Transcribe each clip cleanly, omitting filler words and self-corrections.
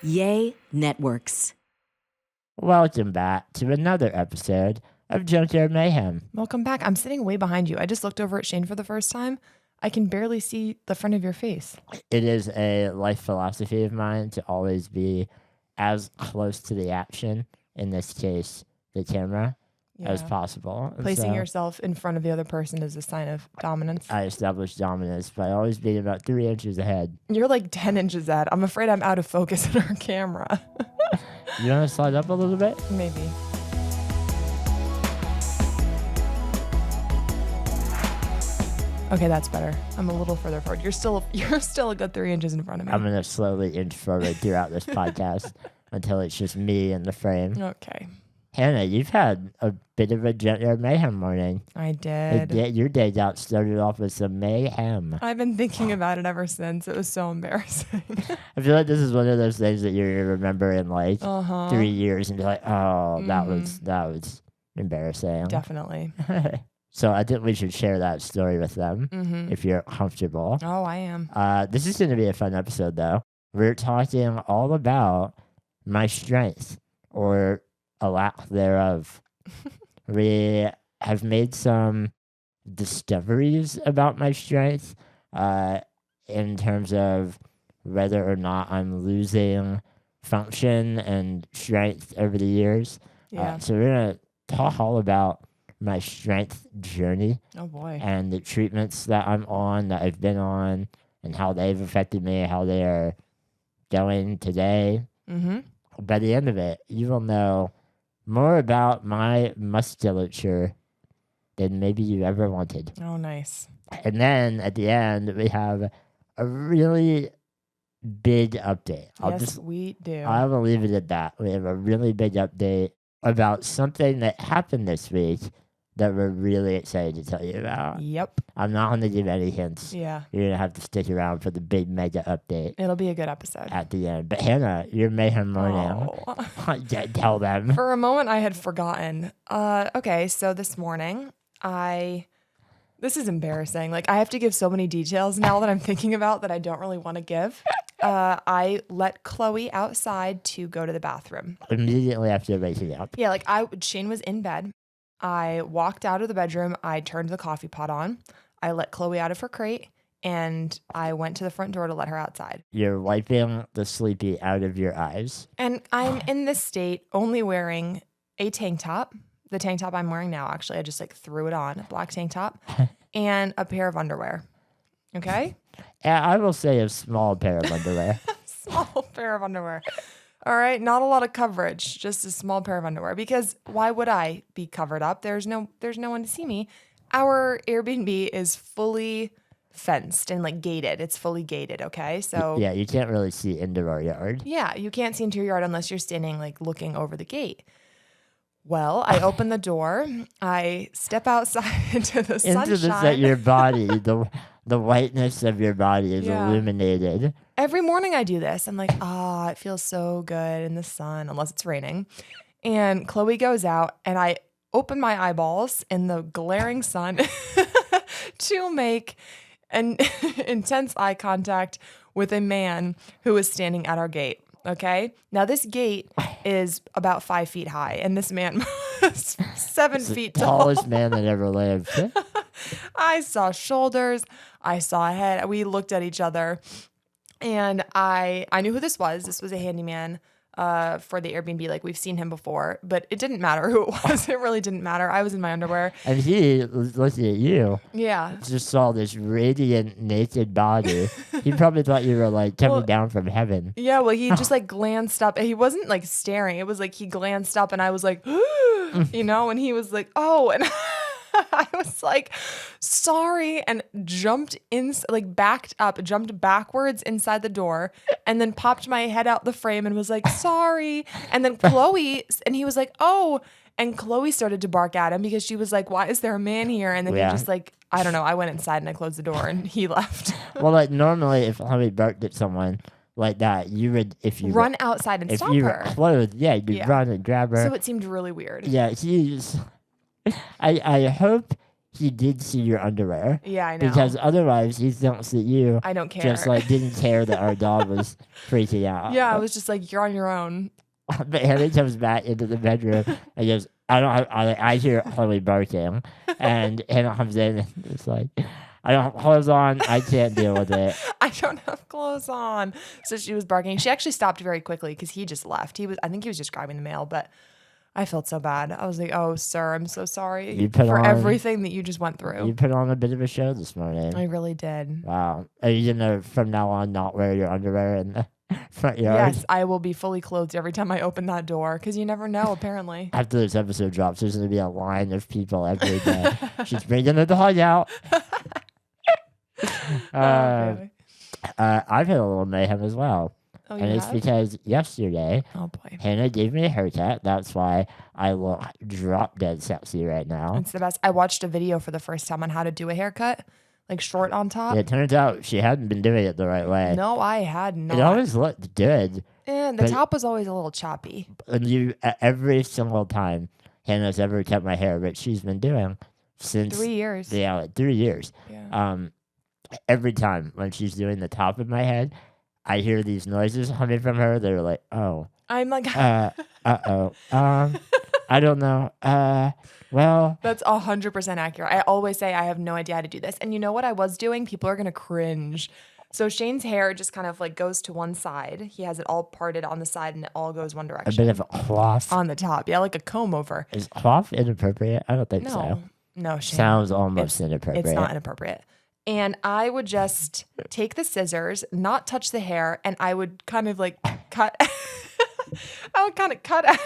Yay Networks. Welcome back to another episode of Junkyard Mayhem. Welcome back. I'm sitting way behind you. I just looked over at Shane for the first time. I can barely see the front of your face. It is a life philosophy of mine to always be as close to the action, in this case, the camera, as possible. Placing yourself in front of the other person is a sign of dominance. I established dominance by always being about 3 inches ahead. You're like 10 inches ahead. I'm afraid I'm out of focus in our camera. You want to slide up a little bit? Maybe. Okay, that's better. I'm a little further forward. You're still a good 3 inches in front of me. I'm going to slowly inch forward throughout this podcast until it's just me in the frame. Okay. Hannah, you've had a bit of a Junkyard Mayhem morning. I did. Your day got started off with some mayhem. I've been thinking about it ever since. It was so embarrassing. I feel like this is one of those things that you're going to remember in like 3 years and be like, oh, that was embarrassing. Definitely. So I think we should share that story with them if you're comfortable. Oh, I am. This is going to be a fun episode, though. We're talking all about my strength, or a lack thereof. We have made some discoveries about my strength in terms of whether or not I'm losing function and strength over the years. Yeah. So we're going to talk all about my strength journey. Oh, boy. And the treatments that I'm on, that I've been on, and how they've affected me, how they are going today. Mm-hmm. By the end of it, you will know more about my musculature than maybe you ever wanted. Oh, nice. And then at the end, we have a really big update. We do. I will leave it at that. We have a really big update about something that happened this week that we're really excited to tell you about. Yep. I'm not going to give any hints. Yeah. You're going to have to stick around for the big mega update. It'll be a good episode. At the end. But Hannah, your mayhem morning. Oh. Tell them. For a moment, I had forgotten. Okay, so this morning, this is embarrassing. Like, I have to give so many details now that I'm thinking about that I don't really want to give. I let Chloe outside to go to the bathroom. Immediately after waking up. Yeah, like Shane was in bed. I walked out of the bedroom. I turned the coffee pot on. I let Chloe out of her crate, and I went to the front door to let her outside. You're wiping the sleepy out of your eyes. And I'm in this state only wearing a tank top. The tank top I'm wearing now, actually, I just like threw it on, a black tank top, and a pair of underwear. Okay? Yeah, I will say a small pair of underwear. Small pair of underwear. All right, not a lot of coverage, just a small pair of underwear. Because why would I be covered up? There's no one to see me. Our Airbnb is fully fenced and like gated. It's fully gated. Okay, so yeah, you can't really see into our yard. Yeah, you can't see into your yard unless you're standing like looking over the gate. Well, I open the door. I step outside into the sunshine. Your body, the whiteness of your body is illuminated. Every morning I do this. I'm like, it feels so good in the sun, unless it's raining. And Chloe goes out, and I open my eyeballs in the glaring sun to make an intense eye contact with a man who is standing at our gate. Okay. Now this gate is about 5 feet high, and this man was 7 feet tall. Tallest man that ever lived. I saw shoulders. I saw a head. We looked at each other, and I knew who this was. This was a handyman for the Airbnb. Like, we've seen him before, but it didn't matter who it was. It really didn't matter. I was in my underwear. And he was looking at you. Yeah. Just saw this radiant, naked body. He probably thought you were like coming down from heaven. Yeah, well, he just like glanced up. He wasn't like staring. It was like he glanced up, and I was like, you know, and he was like, oh, and I was like, sorry, and jumped backwards inside the door, and then popped my head out the frame and was like, sorry. And then and he was like, oh, and Chloe started to bark at him because she was like, why is there a man here? And then he just like, I don't know, I went inside and I closed the door and he left. Well, like normally if somebody barked at someone like that, you would, if you run outside and stop her. If you were clothed, you'd run and grab her. So it seemed really weird. Yeah, I hope he did see your underwear. Yeah, I know. Because otherwise, he don't see you. I don't care. Just like didn't care that our dog was freaking out. Yeah, I was just like, you're on your own. But Hannah comes back into the bedroom and goes, I hear Chloe barking. And Hannah comes in and it's like, I don't have clothes on. I can't deal with it. I don't have clothes on. So she was barking. She actually stopped very quickly because he just left. I think he was just grabbing the mail, but I felt so bad. I was like, oh, sir, I'm so sorry for everything that you just went through. You put on a bit of a show this morning. I really did. Wow. Are you going to, from now on, not wear your underwear in the front yard? Yes, I will be fully clothed every time I open that door because you never know, apparently. After this episode drops, there's going to be a line of people every day. She's bringing the dog out. I've had a little mayhem as well. Oh, and it's because yesterday, Hannah gave me a haircut. That's why I look drop dead sexy right now. It's the best. I watched a video for the first time on how to do a haircut, like short on top. It turns out she hadn't been doing it the right way. No, I had not. It always looked good. And the top was always a little choppy. And every single time Hannah's ever cut my hair, which she's been doing since 3 years. Yeah, like 3 years. Yeah. Every time when she's doing the top of my head, I hear these noises coming from her. They're like, oh. I'm like, I don't know. Well. That's 100% accurate. I always say I have no idea how to do this. And you know what I was doing? People are going to cringe. So Shane's hair just kind of like goes to one side. He has it all parted on the side and it all goes one direction. A bit of a cloth. On the top. Yeah, like a comb over. Is cloth inappropriate? I don't think so. No, Shane. Sounds almost inappropriate. It's not inappropriate. And I would just take the scissors, not touch the hair, and I would kind of like cut. I would kind of cut at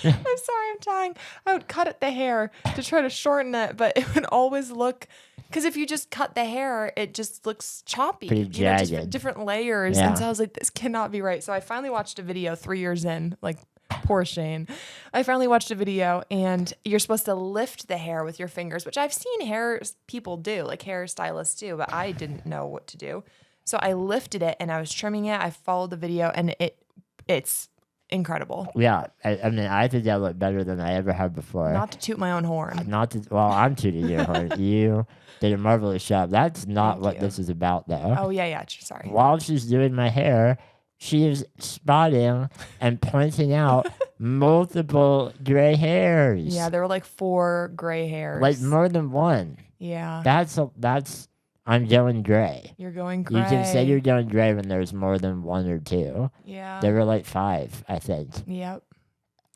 I'm sorry, I'm dying. I would cut at the hair to try to shorten it, but it would always look, because if you just cut the hair, it just looks choppy. Pretty jagged. Just different layers. Yeah. And so I was like, this cannot be right. So I finally watched a video 3 years in, like, poor Shane. I finally watched a video and you're supposed to lift the hair with your fingers, which I've seen hair people do, like hairstylists do, but I didn't know what to do. So I lifted it and I was trimming it. I followed the video and it's incredible. Yeah. I mean, I think that looked better than I ever had before. Not to toot my own horn. Well, I'm tooting your horn. You did a marvelous job. That's not what this is about, though. Oh, yeah. Sorry. While she's doing my hair, she is spotting and pointing out multiple gray hairs. Yeah, there were like 4 gray hairs. Like more than one. Yeah. That's I'm going gray. You're going gray. You can say you're going gray when there's more than 1 or 2. Yeah. There were like 5, I think. Yep.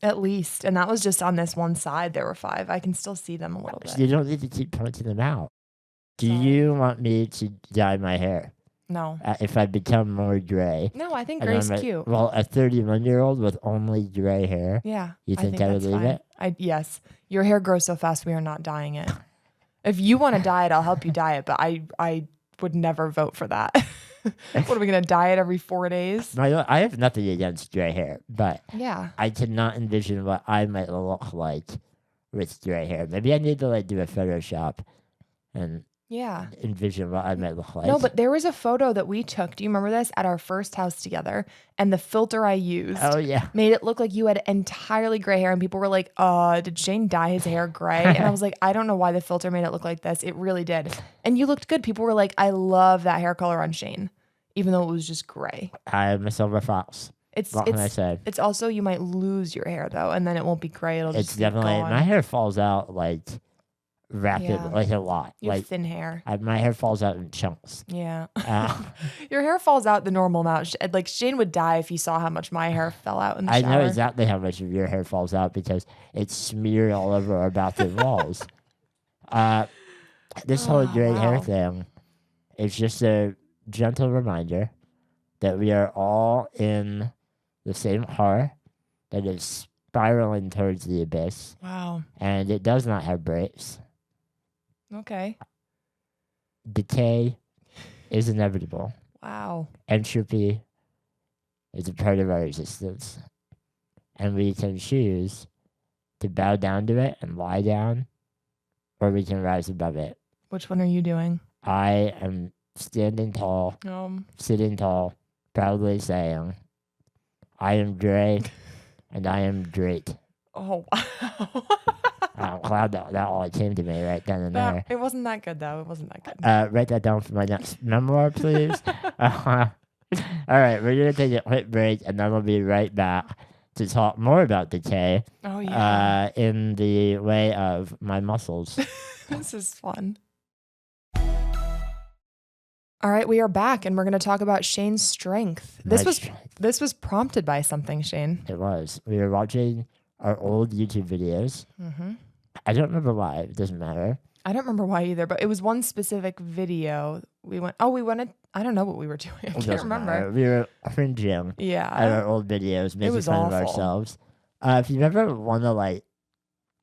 At least. And that was just on this one side. There were 5. I can still see them a little bit. You don't need to keep pointing them out. Do you want me to dye my hair? No. If I become more gray. No, I think gray's cute. Well, a 31-year-old with only gray hair. Yeah. You think I would leave it? Yes. Your hair grows so fast, we are not dyeing it. If you want to dye it, I'll help you dye it, but I would never vote for that. What, are we going to dye it every 4 days? I have nothing against gray hair, but yeah, I cannot envision what I might look like with gray hair. Maybe I need to like do a Photoshop and envision what I might look like. No, but there was a photo that we took. Do you remember this? At our first house together. And the filter I used made it look like you had entirely gray hair. And people were like, did Shane dye his hair gray? And I was like, I don't know why the filter made it look like this. It really did. And you looked good. People were like, I love that hair color on Shane, even though it was just gray. I'm a silver fox. What can I say? It's also, you might lose your hair though, and then it won't be gray. It's definitely, my hair falls out like rapid, like a lot. You have like thin hair. My hair falls out in chunks. Yeah. Your hair falls out the normal amount. Like Shane would die if he saw how much my hair fell out in the shower. I know exactly how much of your hair falls out because it's smeared all over our bathroom walls. This whole gray hair thing is just a gentle reminder that we are all in the same car that is spiraling towards the abyss. Wow. And it does not have brakes. Okay. Decay is inevitable. Wow. Entropy is a part of our existence. And we can choose to bow down to it and lie down, or we can rise above it. Which one are you doing? I am standing tall, sitting tall, proudly saying, I am gray and I am great. Oh, wow. I'm glad that all came to me right then and there. It wasn't that good though. It wasn't that good. Write that down for my next memoir, please. All right, we're going to take a quick break, and then we'll be right back to talk more about decay Oh yeah. in the way of my muscles. This is fun. All right, we are back, and we're going to talk about Shane's strength. This was prompted by something, Shane. It was. We were watching our old YouTube videos. Mm-hmm. I don't remember why. It doesn't matter. I don't remember why either, but it was one specific video. We wanted, I don't know what we were doing. I can't remember. Matter. We were cringing Yeah. at our old videos, making was fun of awful. ourselves. If you ever want to, like,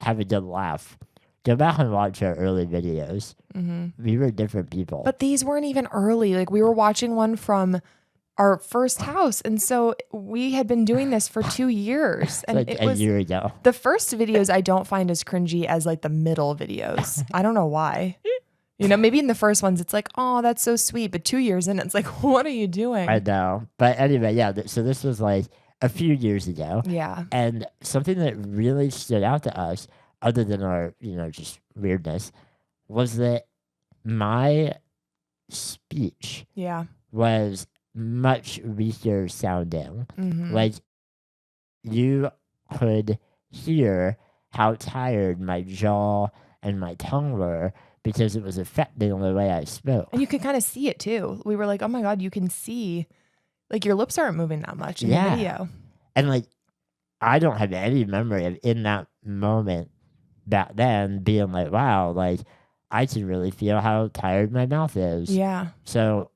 have a good laugh, go back and watch our early videos. Mm-hmm. We were different people. But these weren't even early. Like, we were watching one from our first house. And so we had been doing this for 2 years. And like it a was year ago. the first videos I don't find as cringy as like the middle videos. I don't know why. You know, maybe in the first ones it's like, oh, that's so sweet. But 2 years in, it's like, what are you doing? I know. But anyway, yeah. So this was like a few years ago. Yeah. And something that really stood out to us, other than our, just weirdness, was that my speech Yeah. was much weaker sounding. Mm-hmm. Like, you could hear how tired my jaw and my tongue were because it was affecting the way I spoke. And you could kind of see it too. We were like, oh my God, you can see, like, your lips aren't moving that much in the video. And, like, I don't have any memory of in that moment back then being like, wow, like, I can really feel how tired my mouth is. Yeah. So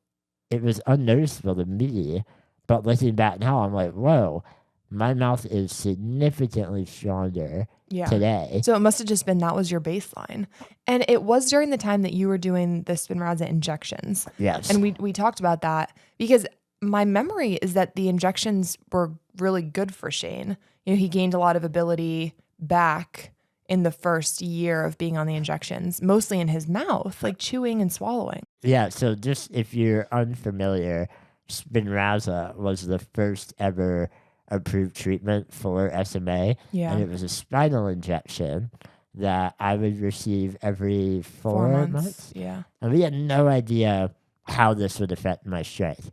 it was unnoticeable to me. But looking back now, I'm like, whoa, my mouth is significantly stronger today. So it must have just been that was your baseline. And it was during the time that you were doing the Spinraza injections. Yes. And we talked about that because my memory is that the injections were really good for Shane. You know, he gained a lot of ability back in the first year of being on the injections, mostly in his mouth, like chewing and swallowing. Yeah, so just if you're unfamiliar, Spinraza was the first ever approved treatment for SMA. Yeah. And it was a spinal injection that I would receive every 4 months. Yeah. And we had no idea how this would affect my strength.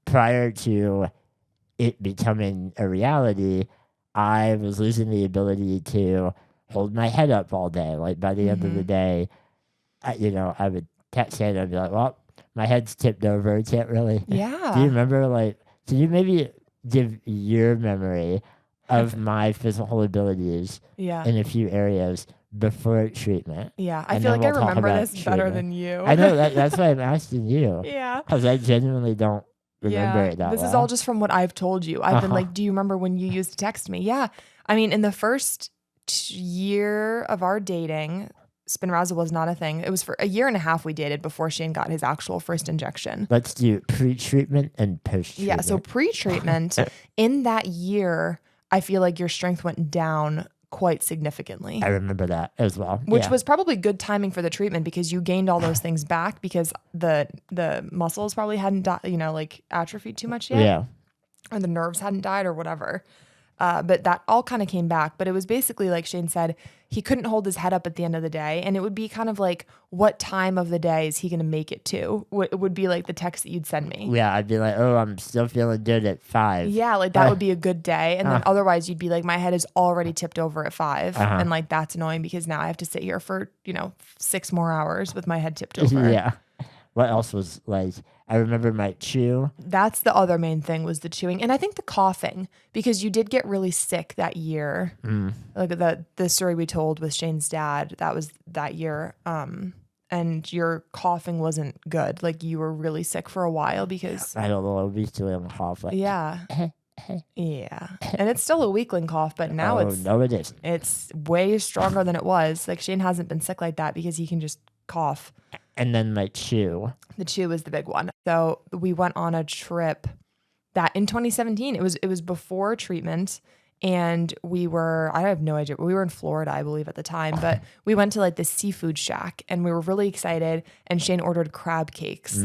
Prior to it becoming a reality, I was losing the ability to hold my head up all day. Like, by the end of the day, I would text Hannah and be like, well, my head's tipped over. I can't really. Yeah. Do you remember, like, can you maybe give your memory of my physical abilities in a few areas before treatment? Yeah. I And feel then like I we'll talk remember about this better treatment. than you. I know, that's why I'm asking you. Yeah. Because I genuinely don't remember it that This well. is all just from what I've told you. I've been like, do you remember when you used to text me? Yeah. I mean, in the first year of our dating, Spinraza was not a thing. It was for 1.5 years we dated before Shane got his actual first injection. Let's do pre-treatment and post-treatment. Yeah, so pre-treatment, in that year, I feel like your strength went down quite significantly. I remember that as well. Which was probably good timing for the treatment because you gained all those things back because the muscles probably hadn't like atrophied too much yet. Yeah. Or the nerves hadn't died or whatever. But that all kind of came back. But it was basically, like Shane said, he couldn't hold his head up at the end of the day. And it would be kind of like, what time of the day is he going to make it to? It would be like the text that you'd send me. Yeah, I'd be like, oh, I'm still feeling good at 5. Yeah, like that would be a good day. And then otherwise you'd be like, my head is already tipped over at 5. And like, that's annoying because now I have to sit here for, 6 more hours with my head tipped over. Yeah. What else was like, I remember my chew. That's the other main thing was the chewing. And I think the coughing, because you did get really sick that year. Like the story we told with Shane's dad, that was that year. And your coughing wasn't good. Like you were really sick for a while because I don't know, a weakling cough. Like, yeah. Yeah. And it's still a weakling cough, but now no, it isn't. it's way stronger than it was. Like Shane hasn't been sick like that because he can just cough. And then my chew. The chew was the big one. So we went on a trip that in 2017, it was before treatment. And I have no idea. We were in Florida, I believe, at the time, but we went to like this seafood shack and we were really excited. And Shane ordered crab cakes.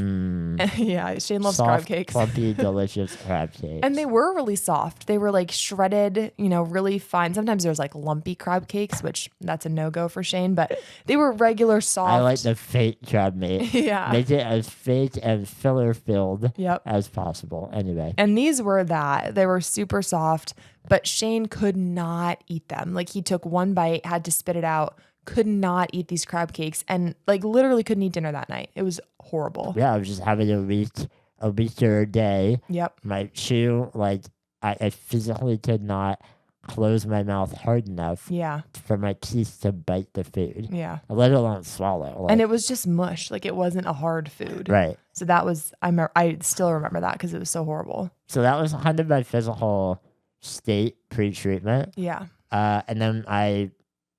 Yeah, Shane loves crab Soft, cakes. plumpy, delicious crab cakes. And they were really soft. They were like shredded, really fine. Sometimes there's like lumpy crab cakes, which that's a no-go for Shane, but they were regular soft. I like the fake crab meat. Yeah. Make it as fake and filler-filled Yep. as possible. Anyway. And these were that. They were super soft, but Shane could not eat them. Like he took one bite, had to spit it out, could not eat these crab cakes, and like literally couldn't eat dinner that night. It was horrible. Yeah, I was just having a weaker day. Yep. My chew, like, I physically could not close my mouth hard enough Yeah. for my teeth to bite the food, Yeah. let alone swallow. Like, And it was just mush. Like it wasn't a hard food. right. So that was, I still remember that because it was so horrible. So that was kind of my physical state pre-treatment. Yeah. And then I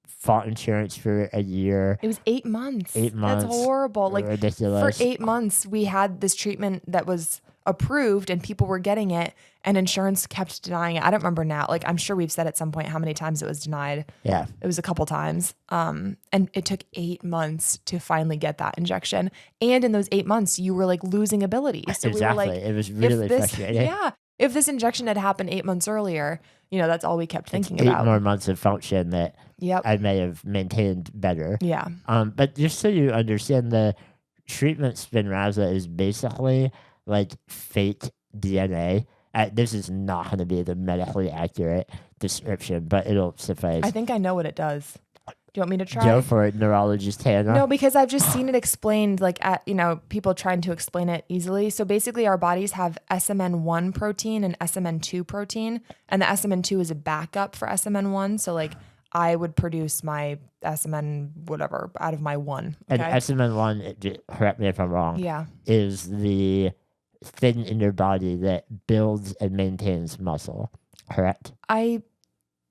fought insurance for a year. It was 8 months. 8 months. That's horrible. Like Ridiculous. for 8 months, we had this treatment that was approved and people were getting it and insurance kept denying it. I don't remember now. Like I'm sure we've said at some point how many times it was denied. Yeah. It was a couple times. And it took 8 months to finally get that injection. And in those 8 months, you were like losing ability. So exactly. we were like, it was really frustrating. yeah, if this injection had happened 8 months earlier, that's all we kept thinking 8 about. more months of function that Yep. I may have maintained better. Yeah. But just so you understand, the treatment Spinraza is basically like fake DNA. This is not going to be the medically accurate description, but it'll suffice. I think I know what it does. Do you want me to try? Go for it, neurologist Hannah. No, because I've just seen it explained, like at people trying to explain it easily. So basically, our bodies have SMN1 protein and SMN2 protein, and the SMN2 is a backup for SMN1. So like, I would produce my SMN whatever out of my one. Okay? And SMN1, correct me if I'm wrong, Yeah. is the thing in your body that builds and maintains muscle. Correct? I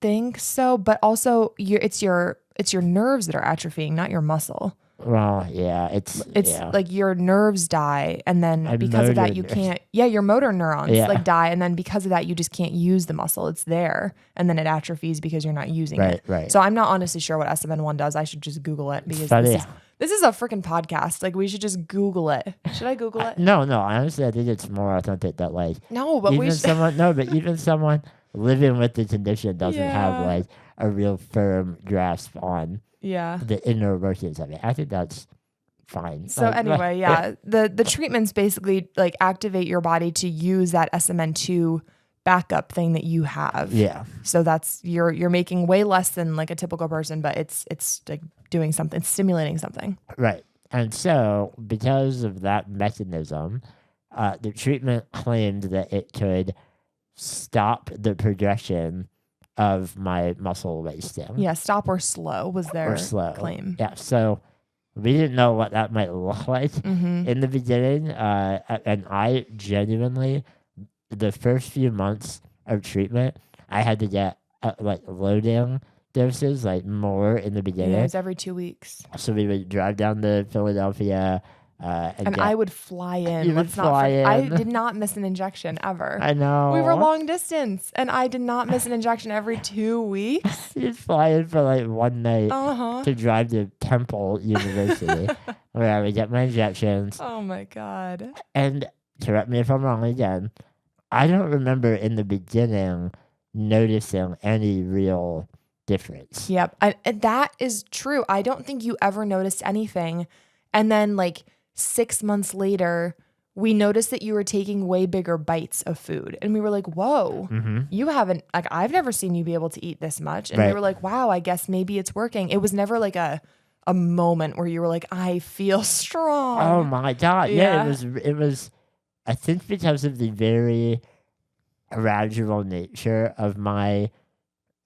think so, but also it's your nerves that are atrophying, not your muscle. Well, yeah, it's yeah. like your nerves die, and then And because of that motor you nerves. can't. Yeah, your motor neurons Yeah. like die, and then because of that you just can't use the muscle. It's there, and then it atrophies because you're not using Right, it. right. So I'm not honestly sure what SMN1 does. I should just Google it because Funny. this is a freaking podcast. Like we should just Google it. Should I Google it? No, honestly, I think it's more authentic that like No, but we should. but even someone living with the condition doesn't have Yeah. like a real firm grasp on Yeah. the inner workings of it. I think that's fine. So anyway, yeah, the treatments basically like activate your body to use that SMN2 backup thing that you have. Yeah. So that's you're making way less than like a typical person, but it's like doing something, it's stimulating something. Right. And so because of that mechanism, the treatment claimed that it could stop the progression of my muscle wasting. Yeah, stop or slow was their Or slow. claim. Yeah. So we didn't know what that might look like Mm-hmm. in the beginning. And I genuinely, the first few months of treatment, I had to get like loading doses, like more in the Yeah, beginning. it was every 2 weeks. So we would drive down to Philadelphia. And I would fly in. You would Let's not fly I in. did not miss an injection ever. I know. We were long distance, and I did not miss an injection every 2 weeks. You'd fly in for like one night Uh-huh. to drive to Temple University, where I would get my injections. Oh my God. And correct me if I'm wrong again, I don't remember in the beginning noticing any real difference. Yep. And that is true. I don't think you ever noticed anything. And then like 6 months later, we noticed that you were taking way bigger bites of food. And we were like, whoa, you haven't, like, I've never seen you be able to eat this much. And we Right. were like, wow, I guess maybe it's working. It was never like a moment where you were like, I feel strong. Oh my God. Yeah, Yeah. it was, I think because of the very gradual nature of my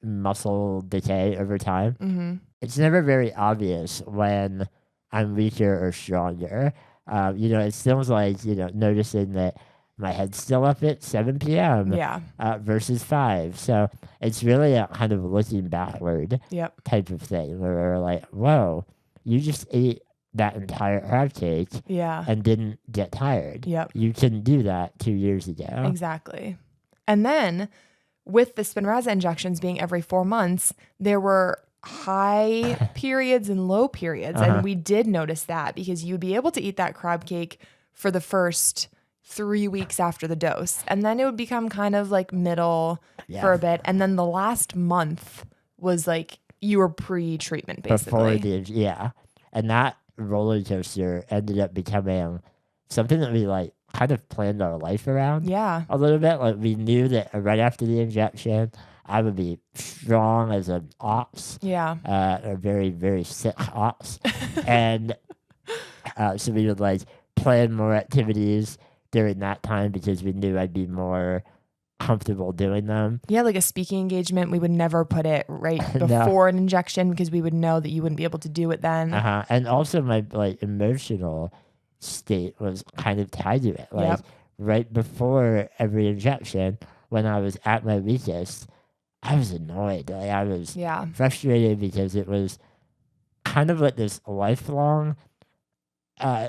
muscle decay over time, Mm-hmm. it's never very obvious when I'm weaker or stronger. It feels like, noticing that my head's still up at 7 p.m. Yeah. Versus 5. So it's really a kind of looking backward Yep. type of thing where we're like, whoa, you just ate that entire crab cake Yeah. and didn't get tired. Yep. You couldn't do that 2 years ago. Exactly. And then with the Spinraza injections being every 4 months, there were high periods and low periods. And we did notice that because you'd be able to eat that crab cake for the first 3 weeks after the dose. And then it would become kind of like middle for a bit. And then the last month was like you were pre-treatment basically. And that roller coaster ended up becoming something that we like kind of planned our life around a little bit. Like we knew that right after the injection, I would be strong as an ox. A very, very sick ox. And so we would like plan more activities during that time because we knew I'd be more comfortable doing them. Yeah, like a speaking engagement, we would never put it right before an injection because we would know that you wouldn't be able to do it then. And also my like emotional state was kind of tied to it. Like right before every injection, when I was at my weakest, I was annoyed. Like I was frustrated because it was kind of like this lifelong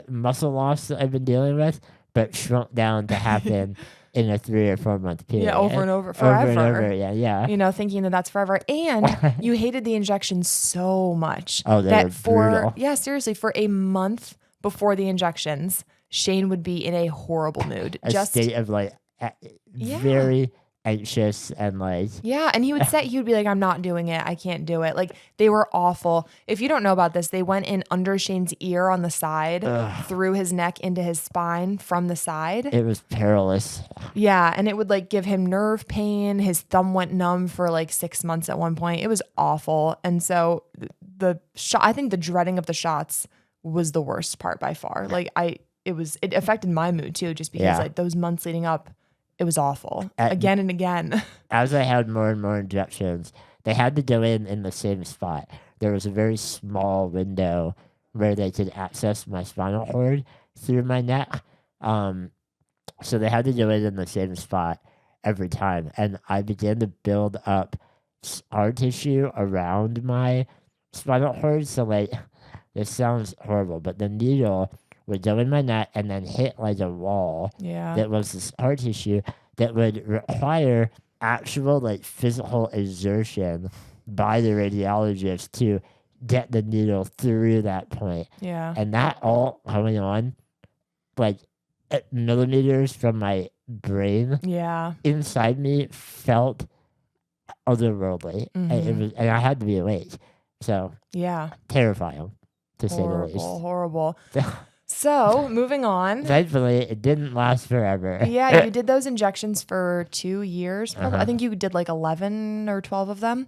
muscle loss that I've been dealing with, but shrunk down to happen in a 3 or 4 month period. Yeah, over and over, forever. Over and over, yeah. You know, thinking that that's forever. And you hated the injection so much. Oh, they were brutal. Yeah, seriously, for a month before the injections, Shane would be in a horrible mood. A state of like very anxious and like and he would be like, I'm not doing it, I can't do it. Like they were awful. If you don't know about this, they went in under Shane's ear on the side, through his neck into his spine from the side. It was perilous. And it would like give him nerve pain. His thumb went numb for like 6 months at one point. It was awful. And so I think the dreading of the shots was the worst part by far. Like it affected my mood too, just because like those months leading up, it was awful again and again. As I had more and more injections, they had to go in the same spot. There was a very small window where they could access my spinal cord through my neck. So they had to go in the same spot every time. And I began to build up scar tissue around my spinal cord. So like, this sounds horrible, but the needle would go in my neck and then hit like a wall that was the scar tissue that would require actual like physical exertion by the radiologist to get the needle through that point. And that all going on like at millimeters from my brain inside me felt otherworldly. And I had to be awake. So terrifying to say the least. Horrible. So, moving on. Thankfully, it didn't last forever. You did those injections for 2 years. I think you did like 11 or 12 of them.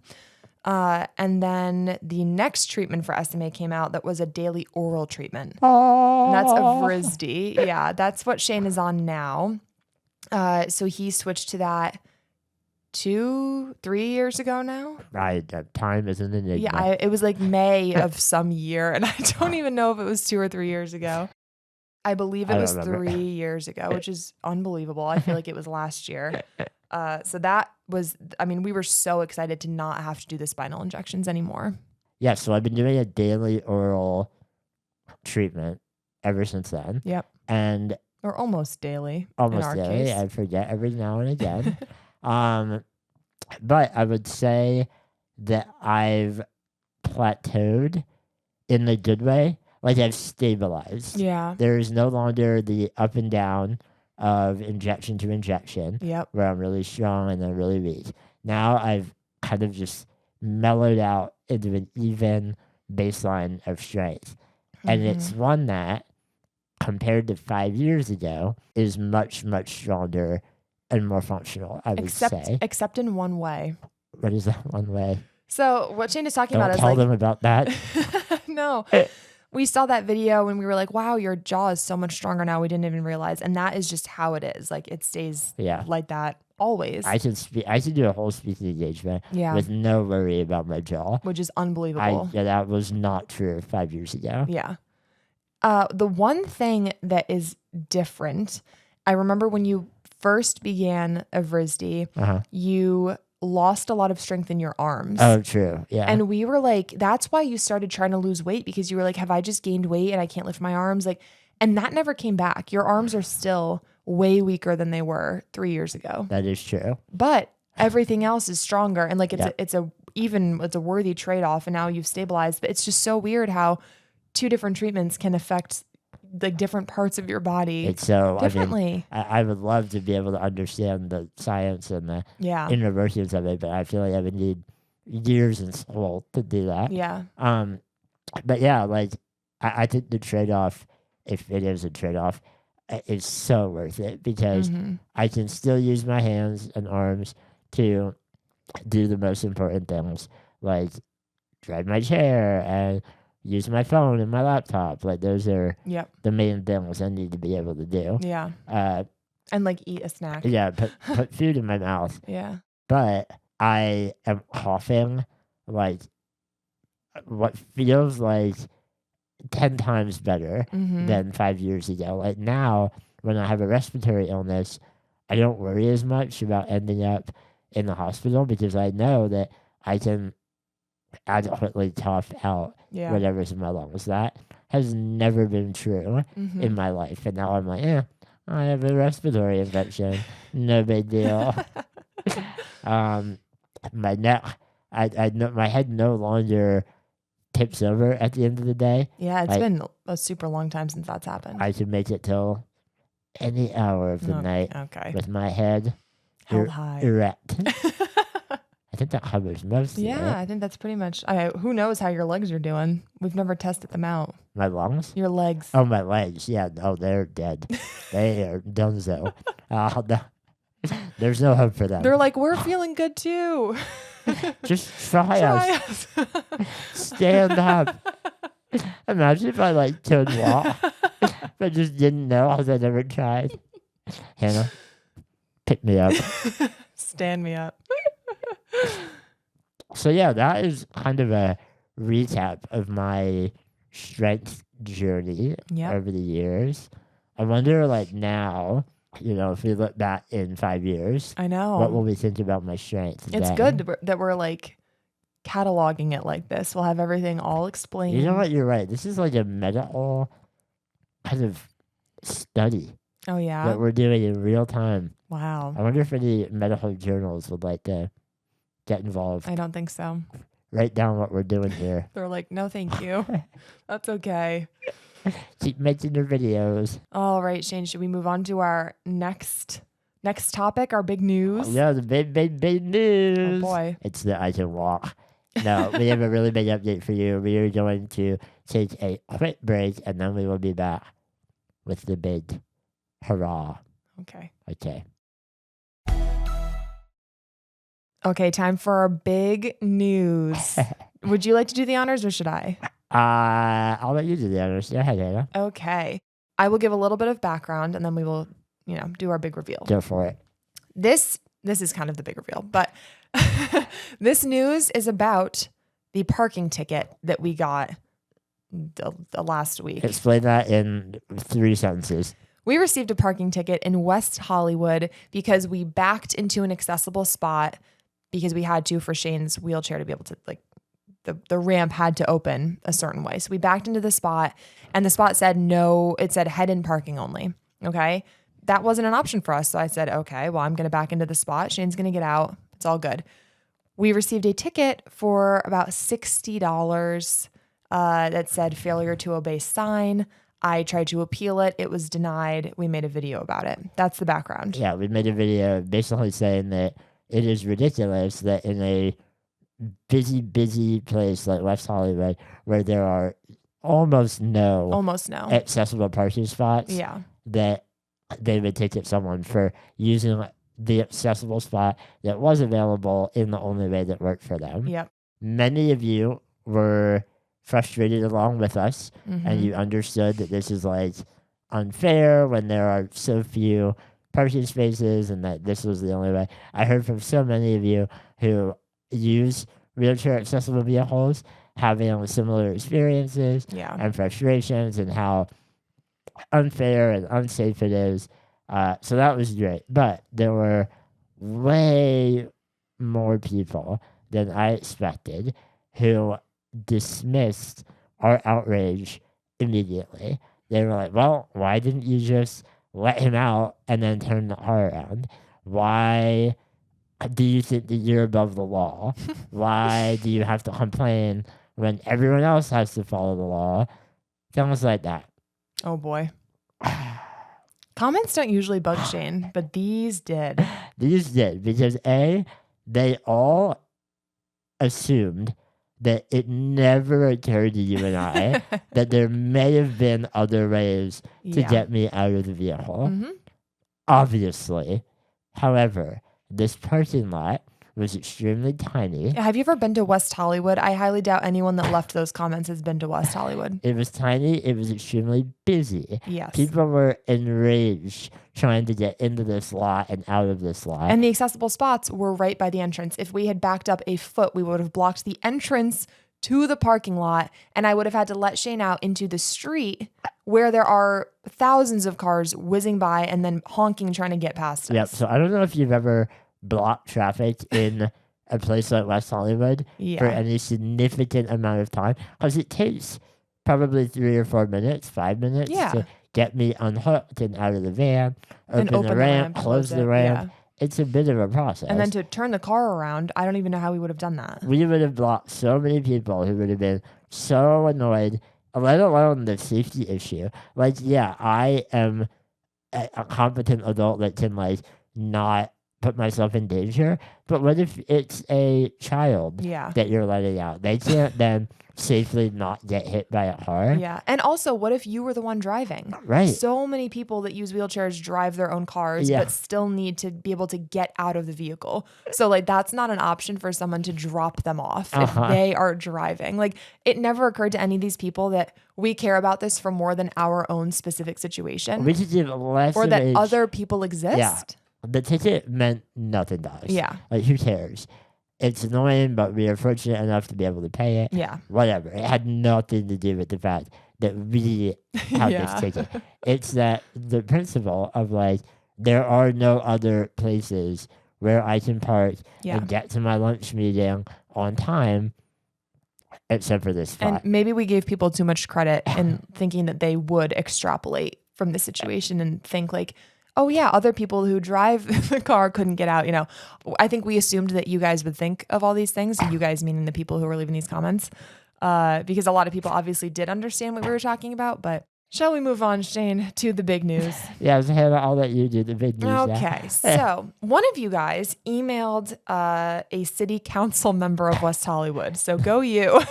And then the next treatment for SMA came out that was a daily oral treatment. And that's Evrysdi. That's what Shane is on now. So he switched to that 2-3 years ago now. Time is an enigma. It was like May of some year, and I don't even know if it was 2 or 3 years ago. I believe it was 3 years ago, which is unbelievable. I feel like it was last year. So that was, we were so excited to not have to do the spinal injections anymore. So I've been doing a daily oral treatment ever since then. Or almost daily. Almost daily. Case. I forget every now and again. But I would say that I've plateaued in the good way. Like I've stabilized. There is no longer the up and down of injection to injection where I'm really strong and then really weak. Now I've kind of just mellowed out into an even baseline of strength. And it's one that, compared to 5 years ago, is much, much stronger and more functional, I would say. Except in one way. What is that one way? So what Shane is talking Don't about is tell them about that. No. We saw that video and we were like, wow, your jaw is so much stronger now. We didn't even realize. And that is just how it is. Like it stays like that always. I should do a whole speaking engagement with no worry about my jaw. Which is unbelievable. That was not true 5 years ago. The one thing that is different, I remember when you first began Evrysdi, you lost a lot of strength in your arms. Oh, true. And we were like, that's why you started trying to lose weight, because you were like, have I just gained weight and I can't lift my arms? Like, and that never came back. Your arms are still way weaker than they were 3 years ago. That is true. But everything else is stronger. And like Yeah. it's a worthy trade-off. And now you've stabilized. But it's just so weird how 2 different treatments can affect like different parts of your body It's so, differently. I would love to be able to understand the science and the Yeah. inner workings of it, but I feel like I would need years in school to do that. Yeah. But yeah, like I think the trade-off, if it is a trade-off, is so worth it because Mhm. I can still use my hands and arms to do the most important things, like drive my chair and use my phone and my laptop. Like those are Yep. the main things I need to be able to do. Yeah. And like eat a snack. Yeah, put food in my mouth. Yeah. But I am coughing like what feels like 10 times better Mhm. than 5 years ago. Like now, when I have a respiratory illness, I don't worry as much about ending up in the hospital because I know that I can adequately tough out Yeah. whatever's in my lungs. That has never been true Mhm. in my life. And now I'm like, I have a respiratory infection. No big deal. My neck, I know my head no longer tips over at the end of the day. Yeah, it's Like, been a super long time since that's happened. I can make it till any hour of the night Okay. with my head Held high. erect. I think that covers most of Yeah, it. I think that's pretty much. Who knows how your legs are doing? We've never tested them out. My lungs? Your legs. Oh, my legs. Yeah. Oh, they're dead. They are donezo. No. There's no hope for them. They're like, we're feeling good too. Just try us. Stand up. Imagine if I like could walk. If I just didn't know because I never tried. Hannah, pick me up. Stand me up. So yeah, that is kind of a recap of my strength journey Yep. over the years. I wonder, like now, if we look back in 5 years, I know. what will we think about my strength? It's then? good that we're like cataloging it like this. We'll have everything all explained. You know what? You're right. This is like a medical kind of study Oh yeah. that we're doing in real time. Wow. I wonder if any medical journals would like to get involved. I don't think so. Write down what we're doing here. They're like, no, thank you. That's okay. Keep making your videos. All right, Shane, should we move on to our next topic, our big news? Yeah, the big news. Oh boy. It's that I can walk. No, we have a really big update for you. We are going to take a quick break and then we will be back with the big hurrah. Okay. Okay. Okay, time for our big news. Would you like to do the honors or should I? I'll let you do the honors. Go ahead, Hannah. Okay. I will give a little bit of background and then we will, do our big reveal. Go for it. This is kind of the big reveal, but this news is about the parking ticket that we got the last week. Explain that in 3 sentences. We received a parking ticket in West Hollywood because we backed into an accessible spot because we had to for Shane's wheelchair to be able to, like, the ramp had to open a certain way. So we backed into the spot and the spot said no, it said head-in parking only. Okay. That wasn't an option for us. So I said, okay, well, I'm going to back into the spot. Shane's going to get out. It's all good. We received a ticket for about $60 that said failure to obey sign. I tried to appeal it. It was denied. We made a video about it. That's the background. Yeah, we made a video basically saying that it is ridiculous that in a busy place like West Hollywood, where there are almost no accessible parking spots, Yeah. that they would ticket someone for using the accessible spot that was available in the only way that worked for them. Yep. Many of you were frustrated along with us, and you understood that this is like unfair when there are so few parking spaces and that this was the only way. I heard from so many of you who use wheelchair accessible vehicles having similar experiences and frustrations and how unfair and unsafe it is. So that was great. But there were way more people than I expected who dismissed our outrage immediately. They were like, well, why didn't you just let him out and then turn the car around? Why do you think that you're above the law? Why do you have to complain when everyone else has to follow the law? Things like that. Oh boy. Comments don't usually bug Shane, but these did. These did, because they all assumed that it never occurred to you and I that there may have been other ways to get me out of the vehicle. Mm-hmm. Obviously. However, this parking lot was extremely tiny. Have you ever been to West Hollywood? I highly doubt anyone that left those comments has been to West Hollywood. It was tiny. It was extremely busy. Yes. People were enraged trying to get into this lot and out of this lot. And the accessible spots were right by the entrance. If we had backed up a foot, we would have blocked the entrance to the parking lot, and I would have had to let Shane out into the street where there are thousands of cars whizzing by and then honking trying to get past us. Yep. So I don't know if you've ever blocked traffic in a place like West Hollywood for any significant amount of time, because it takes probably 3 or 4 minutes, 5 minutes to get me unhooked and out of the van, open the ramp, close the ramp. It's a bit of a process. And then to turn the car around, I don't even know how we would have done that. We would have blocked so many people who would have been so annoyed, let alone the safety issue. Like, yeah, I am a competent adult that can, like, not put myself in danger. But what if it's a child that you're letting out? They can't then safely not get hit by a car. Yeah. And also, what if you were the one driving? Right. So many people that use wheelchairs drive their own cars, but still need to be able to get out of the vehicle. So, like, that's not an option for someone to drop them off if they are driving. Like, it never occurred to any of these people that we care about this for more than our own specific situation. We should give less or that age. Other people exist. Yeah. The ticket meant nothing to us. Yeah. Like, who cares? It's annoying, but we are fortunate enough to be able to pay it. Yeah. Whatever. It had nothing to do with the fact that we have this ticket. It's that the principle of, like, there are no other places where I can park and get to my lunch meeting on time except for this spot. And maybe we gave people too much credit in thinking that they would extrapolate from the situation and think, like, oh yeah, other people who drive the car couldn't get out. You know, I think we assumed that you guys would think of all these things. You guys meaning the people who were leaving these comments, because a lot of people obviously did understand what we were talking about. But shall we move on, Shane, to the big news? Yeah, I'll let you do the big news. Okay, so one of you guys emailed a city council member of West Hollywood. So go you.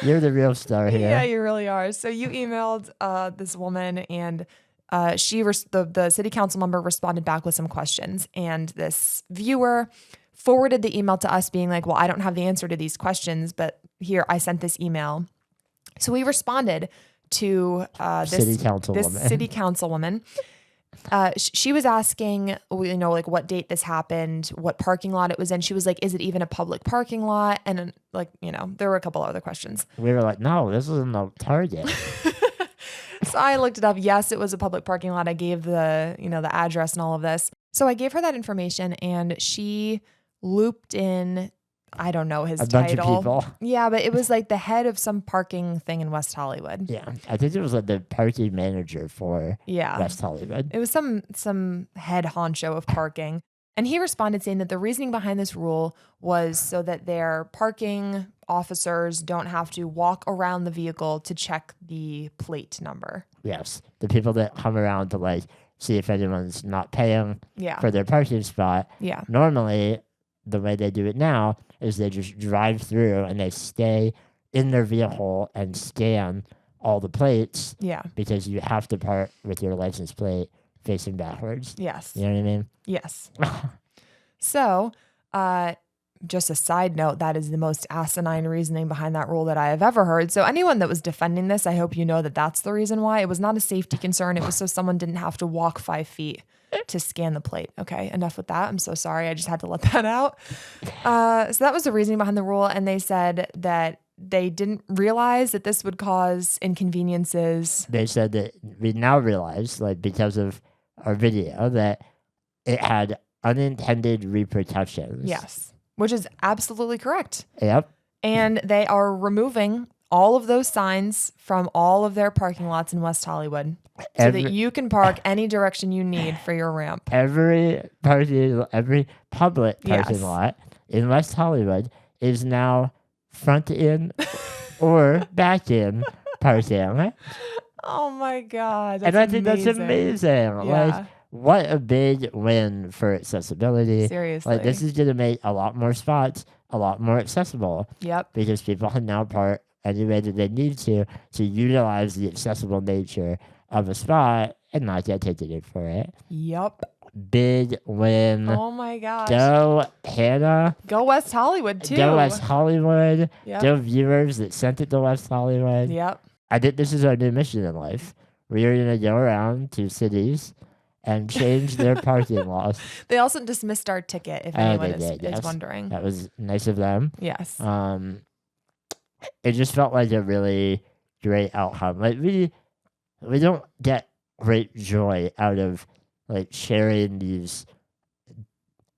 You're the real star here. Yeah, you really are. So you emailed this woman, and the city council member responded back with some questions, and this viewer forwarded the email to us being like, well, I don't have the answer to these questions, but here, I sent this email. So we responded to this city councilwoman. She was asking, you know, like, what date this happened, what parking lot it was in. She was like, is it even a public parking lot? And, like, you know, there were a couple other questions. We were like, no, this isn't a Target. So I looked it up. Yes, it was a public parking lot. I gave the address and all of this. So I gave her that information, and she looped in, I don't know his title. Bunch of people. Yeah, but it was like the head of some parking thing in West Hollywood. Yeah, I think it was like the parking manager for West Hollywood. It was some head honcho of parking. And he responded saying that the reasoning behind this rule was so that their parking officers don't have to walk around the vehicle to check the plate number. Yes. The people that come around to, like, see if anyone's not paying for their parking spot. Yeah. Normally, the way they do it now is they just drive through and they stay in their vehicle and scan all the plates. Yeah. Because you have to park with your license plate facing backwards. Yes. You know what I mean? Yes. So, just a side note, that is the most asinine reasoning behind that rule that I have ever heard. So anyone that was defending this, I hope you know that that's the reason why. It was not a safety concern. It was so someone didn't have to walk 5 feet to scan the plate. Okay, enough with that. I'm so sorry. I just had to let that out. So that was the reasoning behind the rule. And they said that they didn't realize that this would cause inconveniences. They said that we now realize, like, because of our video, that it had unintended repercussions. Yes, which is absolutely correct. Yep. And they are removing all of those signs from all of their parking lots in West Hollywood so that you can park any direction you need for your ramp. Every public parking lot in West Hollywood is now front in or back in parking. Oh my God. And I think that's amazing. Yeah. Like, what a big win for accessibility. Seriously. Like, this is going to make a lot more spots a lot more accessible. Yep. Because people can now park any way that they need to utilize the accessible nature of a spot and not get ticketed for it. Yep. Big win. Oh my gosh. Go, Hannah. Go West Hollywood, too. Go West Hollywood. Yep. Go viewers that sent it to West Hollywood. Yep. I think this is our new mission in life. We are going to go around to cities and change their parking laws. They also dismissed our ticket, if anyone is yes. wondering. That was nice of them. Yes. It just felt like a really great outcome. Like, we don't get great joy out of like sharing these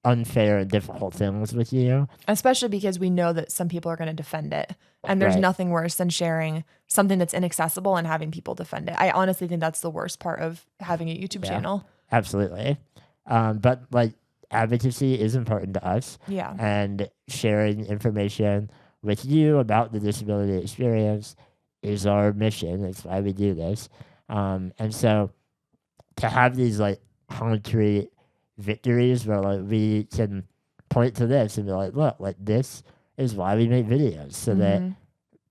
unfair and difficult things with you. Especially because we know that some people are going to defend it. And there's nothing worse than sharing something that's inaccessible and having people defend it. I honestly think that's the worst part of having a YouTube channel. Absolutely. But like, advocacy is important to us. Yeah. And sharing information with you about the disability experience is our mission. That's why we do this. And so to have these like concrete victories where like we can point to this and be like, look, like this is why we make videos, so that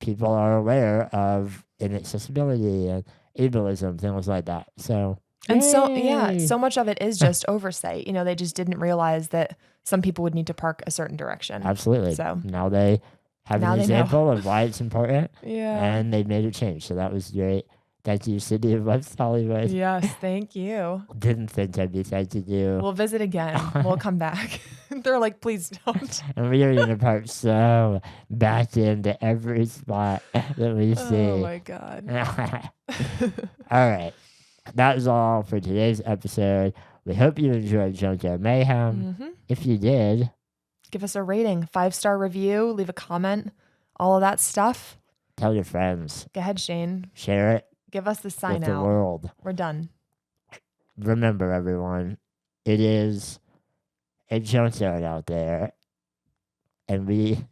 people are aware of inaccessibility and ableism, things like that. So and so much of it is just oversight. You know, they just didn't realize that some people would need to park a certain direction. Absolutely. So now they have an example of why it's important. Yeah. And they made a change. So that was great. Thank you, City of West Hollywood. Yes, thank you. Didn't think I'd be thanking you. We'll visit again. We'll come back. They're like, please don't. And we are going to park so back into every spot that we see. Oh my God. All right. That is all for today's episode. We hope you enjoyed Junkyard Mayhem. If you did, give us a rating, 5-star review, leave a comment, all of that stuff. Tell your friends. Go ahead, Shane. Share it. Give us the sign with out. The world. We're done. Remember, everyone, it is a junkyard out there, and we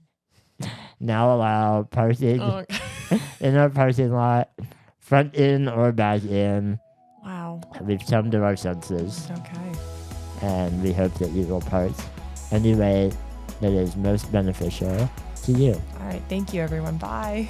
now allow parking in our parking lot, front in or back in. Wow. We've come to our senses. Okay. And we hope that you will park any way that is most beneficial to you. All right. Thank you, everyone. Bye.